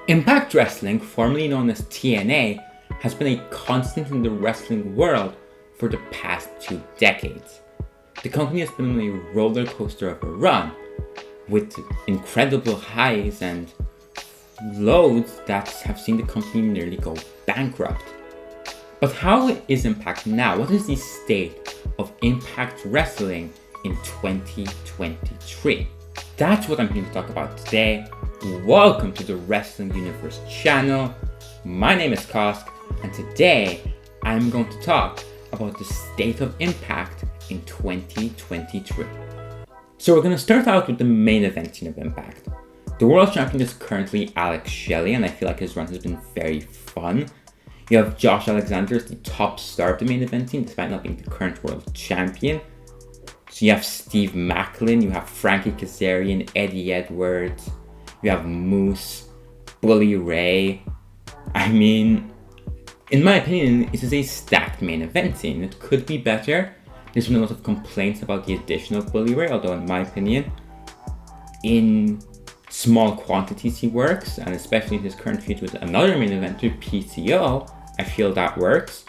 Impact Wrestling, formerly known as TNA, has been a constant in the wrestling world for the past 2 decades. The company has been on a roller coaster of a run, with incredible highs and lows that have seen the company nearly go bankrupt. But how is Impact now? What is the state of Impact Wrestling in 2023? That's what I'm here to talk about today. Welcome to the Wrestling Universe channel. My name is Cosk, and today I'm going to talk about the state of Impact in 2023. So we're going to start out with the main event scene of Impact. The world champion is currently Alex Shelley, and I feel like his run has been very fun. You have Josh Alexander as the top star of the main event scene, despite not being the current world champion. So you have Steve Macklin, you have Frankie Kazarian, Eddie Edwards, you have Moose, Bully Ray. I mean, in my opinion, this is a stacked main event scene. It could be better. There's been a lot of complaints about the addition of Bully Ray, although in my opinion, in small quantities he works, and especially in his current feud with another main eventer, PCO, I feel that works.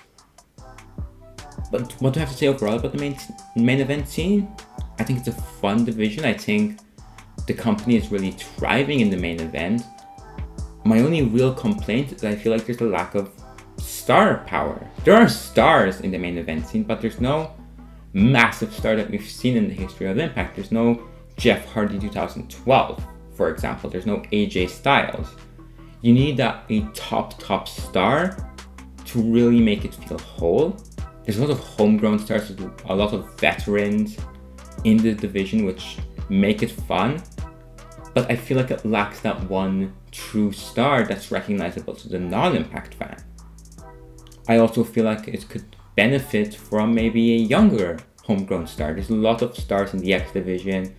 But what do I have to say overall about the main event scene? I think it's a fun division. I think the company is really thriving in the main event. My only real complaint is that I feel like there's a lack of star power. There are stars in the main event scene, but there's no massive star that we've seen in the history of Impact. There's no Jeff Hardy 2012, for example. There's no AJ Styles. You need a top star to really make it feel whole. There's a lot of homegrown stars, a lot of veterans in the division, which make it fun. But I feel like it lacks that one true star that's recognizable to the non-Impact fan. I also feel like it could benefit from maybe a younger homegrown star. There's a lot of stars in the X division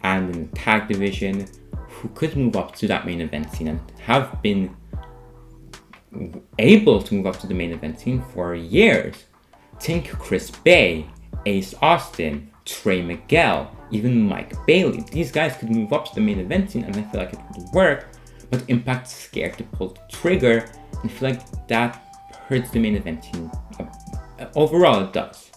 and in the tag division who could move up to that main event scene and have been able to move up to the main event scene for years. Think Chris Bay, Ace Austin, Trey Miguel, even Mike Bailey. These guys could move up to the main event scene and I feel like it would work, but Impact's scared to pull the trigger, and I feel like that hurts the main event scene. Overall, it does.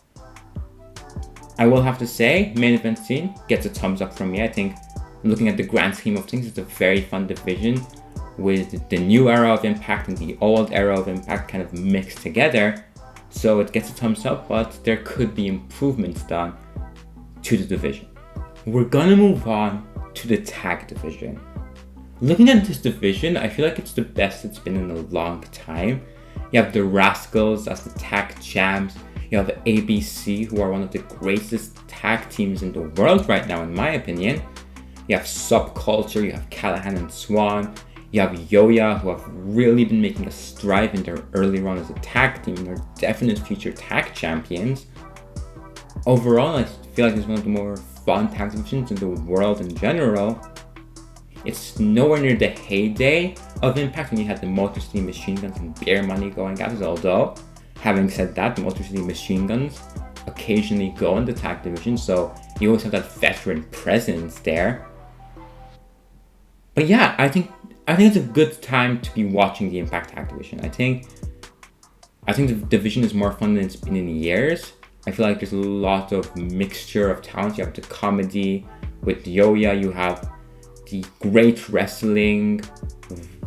I will have to say, main event scene gets a thumbs up from me. I think looking at the grand scheme of things, it's a very fun division with the new era of Impact and the old era of Impact kind of mixed together. So it gets a thumbs up, but there could be improvements done to the division. We're gonna move on to the tag division. Looking at this division, I feel like it's the best it's been in a long time. You have the Rascals as the tag champs. You have ABC, who are one of the greatest tag teams in the world right now, in my opinion. You have Subculture, you have Callahan and Swan. You have Yoya, who have really been making a stride in their early run as a tag team. They're definite future tag champions. Overall, I feel like it's one of the more fun tag divisions in the world in general. It's nowhere near the heyday of Impact when you had the Motor City Machine Guns and Beer Money going at it, although, having said that, the Motor City Machine Guns occasionally go in the tag division, so you always have that veteran presence there. But yeah, I think it's a good time to be watching the Impact tag division. I think the division is more fun than it's been in years. I feel like there's a lot of mixture of talents. You have the comedy with Yoya, you have the great wrestling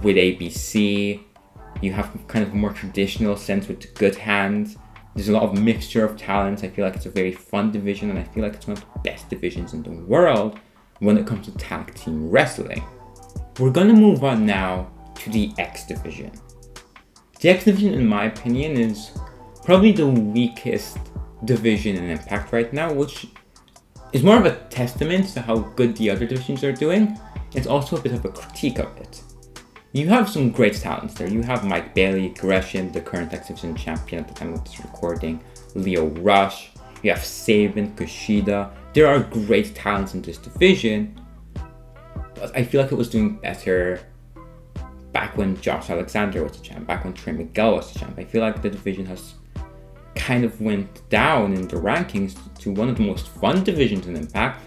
with ABC, you have kind of a more traditional sense with the Good Hands. There's a lot of mixture of talents. I feel like it's a very fun division, and I feel like it's one of the best divisions in the world when it comes to tag team wrestling. We're gonna move on now to the X division. The X division, in my opinion, is probably the weakest division in Impact right now, which is more of a testament to how good the other divisions are doing. It's also a bit of a critique of it. You have some great talents there. You have Mike Bailey, Gresham, the current X division champion at the time of this recording, Leo Rush. You have Sabin, Kushida. There are great talents in this division, but I feel like it was doing better back when Josh Alexander was the champ, back when Trey Miguel was the champ. I feel like the division has kind of went down in the rankings to one of the most fun divisions in Impact,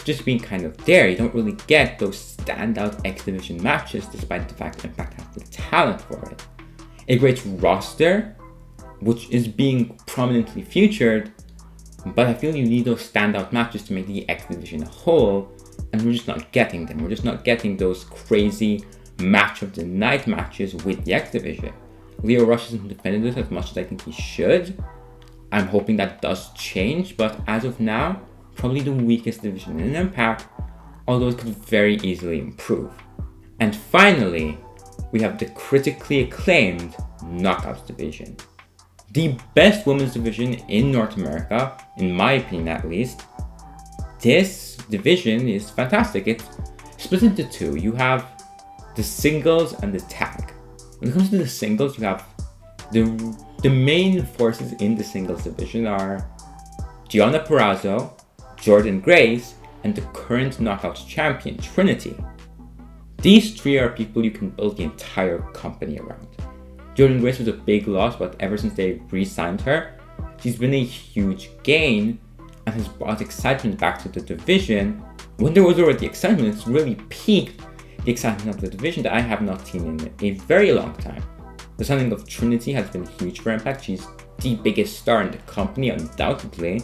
just being kind of there. You don't really get those standout X Division matches despite the fact Impact has the talent for it. A great roster, which is being prominently featured, but I feel you need those standout matches to make the X Division a whole, and we're just not getting them. We're just not getting those crazy match of the night matches with the X Division. Lio Rush hasn't defended this as much as I think he should. I'm hoping that does change, but as of now, probably the weakest division in Impact, although it could very easily improve. And finally, we have the critically acclaimed Knockouts division. The best women's division in North America, in my opinion at least. This division is fantastic. It's split into two. You have the singles and the tag. When it comes to the singles, you have the main forces in the singles division are Gianna Perazzo, Jordan Grace, and the current Knockouts champion, Trinity. These three are people you can build the entire company around. Jordan Grace was a big loss, but ever since they re-signed her, she's been a huge gain and has brought excitement back to the division. When there was already excitement, it's really peaked the excitement of the division that I have not seen in a very long time. The signing of Trinity has been huge for Impact. She's the biggest star in the company, undoubtedly.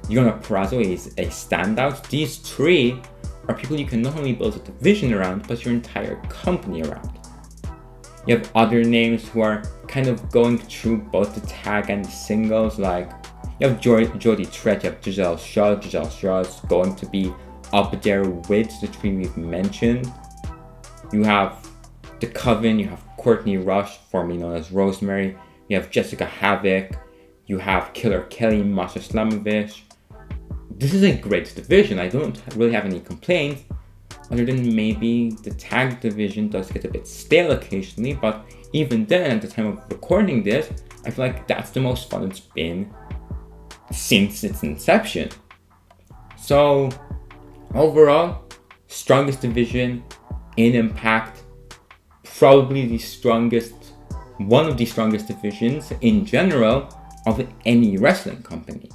Gianna Perazzo is a standout. These three are people you can not only build a division around, but your entire company around. You have other names who are kind of going through both the tag and the singles, like you have Jodie Trett, you have Giselle Shaw. Giselle Shaw is going to be up there with the three we've mentioned. You have The Coven, you have Courtney Rush, formerly known as Rosemary, you have Jessica Havoc, you have Killer Kelly, Masha Slamovich. This is a great division. I don't really have any complaints, other than maybe the tag division does get a bit stale occasionally, but even then, at the time of recording this, I feel like that's the most fun it's been since its inception. So, overall, strongest division in Impact, probably one of the strongest divisions in general of any wrestling company.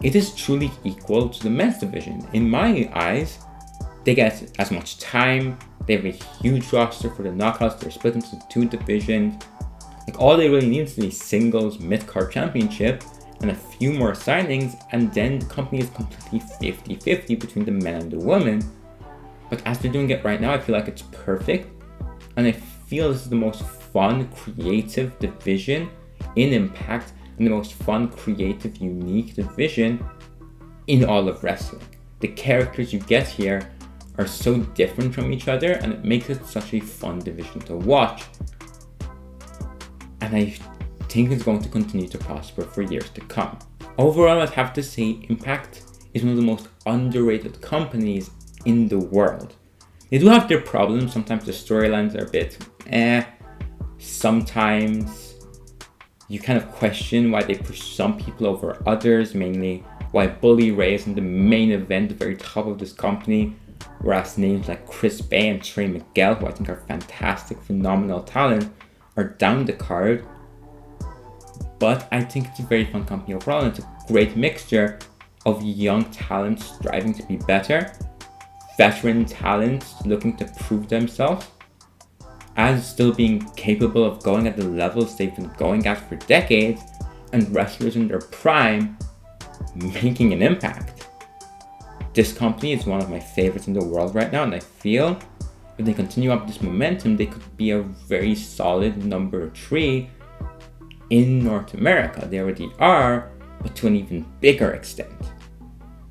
It is truly equal to the men's division. In my eyes, they get as much time, they have a huge roster for the Knockouts, they're split into two divisions. Like, all they really need is a singles mid-card championship and a few more signings, and then the company is completely 50-50 between the men and the women. But as they're doing it right now, I feel like it's perfect, and I feel this is the most fun, creative division in Impact, and the most fun, creative, unique division in all of wrestling. The characters you get here are so different from each other, and it makes it such a fun division to watch. And I think it's going to continue to prosper for years to come. Overall, I'd have to say Impact is one of the most underrated companies in the world. They do have their problems. Sometimes the storylines are a bit Sometimes you kind of question why they push some people over others, mainly why Bully Ray is in the main event, the very top of this company, whereas names like Chris Bay and Trey Miguel, who I think are fantastic, phenomenal talent, are down the card. But I think it's a very fun company overall, and it's a great mixture of young talent striving to be better, veteran talents looking to prove themselves, as still being capable of going at the levels they've been going at for decades, and wrestlers in their prime making an impact. This company is one of my favorites in the world right now, and I feel if they continue up this momentum, they could be a very solid number 3 in North America. They already are, but to an even bigger extent.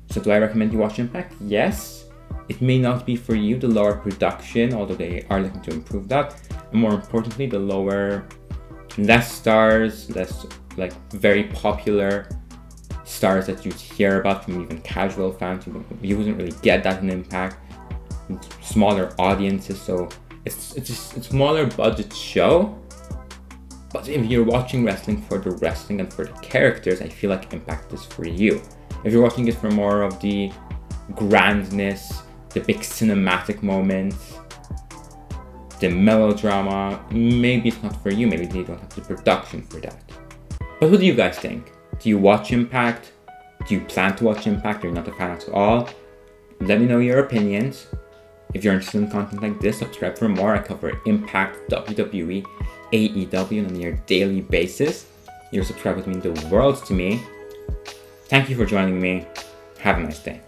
So do I recommend you watch Impact? Yes. It may not be for you, the lower production, although they are looking to improve that. And more importantly, the less stars, less very popular stars that you hear about from even casual fans. You wouldn't really get that in Impact. Smaller audiences, so it's just a smaller budget show. But if you're watching wrestling for the wrestling and for the characters, I feel like Impact is for you. If you're watching it for more of the grandness, the big cinematic moments, the melodrama, maybe it's not for you. Maybe they don't have the production for that. But what do you guys think? Do you watch Impact? Do you plan to watch Impact? Or you're not a fan at all? Let me know your opinions. If you're interested in content like this, subscribe for more. I cover Impact, WWE, AEW on a near daily basis. Your subscribe would mean the world to me. Thank you for joining me. Have a nice day.